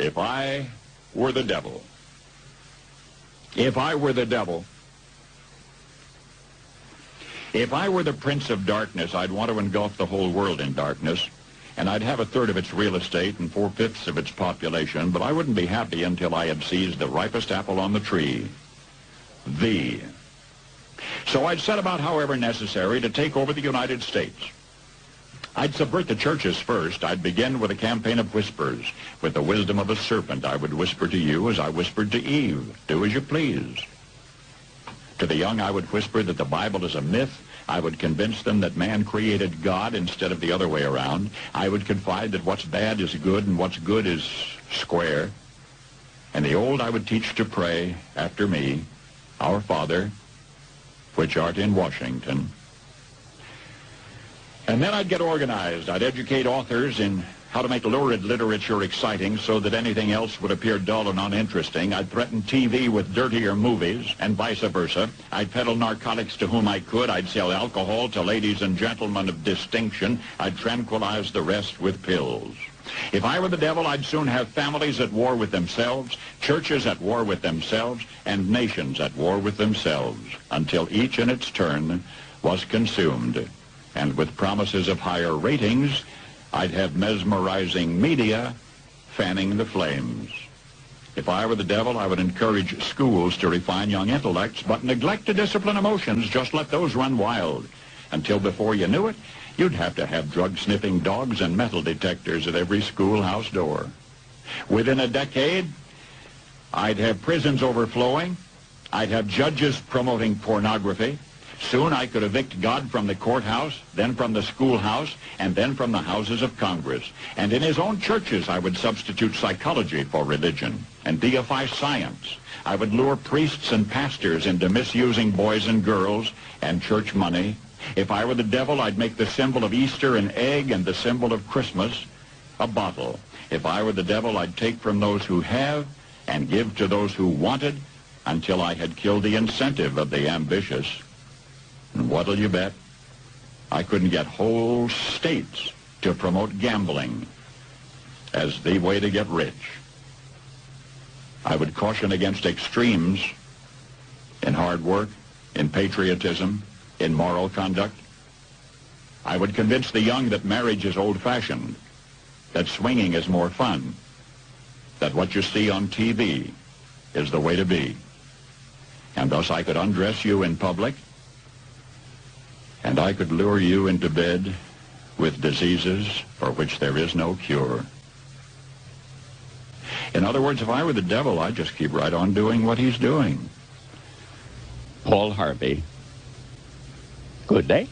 If I were the devil. If I were the devil. If I were the prince of darkness, I'd want to engulf the whole world in darkness, and I'd have a third of its real estate and 4/5 of its population, but I wouldn't be happy until I had seized the ripest apple on the tree. Thee. So I'd set about, however necessary, to take over the United States. I'd subvert the churches first. I'd begin with a campaign of whispers. With the wisdom of a serpent, I would whisper to you as I whispered to Eve, do as you please. To the young, I would whisper that the Bible is a myth. I would convince them that man created God instead of the other way around. I would confide that what's bad is good and what's good is square. And the old I would teach to pray after me, Our Father, which art in Washington. And then I'd get organized. I'd educate authors in how to make lurid literature exciting so that anything else would appear dull and uninteresting. I'd threaten TV with dirtier movies and vice versa. I'd peddle narcotics to whom I could. I'd sell alcohol to ladies and gentlemen of distinction. I'd tranquilize the rest with pills. If I were the devil, I'd soon have families at war with themselves, churches at war with themselves, and nations at war with themselves, until each in its turn was consumed. And with promises of higher ratings, I'd have mesmerizing media fanning the flames. If I were the devil, I would encourage schools to refine young intellects, but neglect to discipline emotions. Just let those run wild. Until before you knew it, you'd have to have drug-sniffing dogs and metal detectors at every schoolhouse door. Within a decade, I'd have prisons overflowing. I'd have judges promoting pornography. Soon I could evict God from the courthouse, then from the schoolhouse, and then from the houses of Congress. And in his own churches, I would substitute psychology for religion and deify science. I would lure priests and pastors into misusing boys and girls and church money. If I were the devil, I'd make the symbol of Easter an egg and the symbol of Christmas a bottle. If I were the devil, I'd take from those who have and give to those who wanted until I had killed the incentive of the ambitious. And what'll you bet? I couldn't get whole states to promote gambling as the way to get rich. I would caution against extremes in hard work, in patriotism, in moral conduct. I would convince the young that marriage is old-fashioned, that swinging is more fun, that what you see on TV is the way to be. And thus I could undress you in public, and I could lure you into bed with diseases for which there is no cure. In other words, if I were the devil, I'd just keep right on doing what he's doing. Paul Harvey. Good day.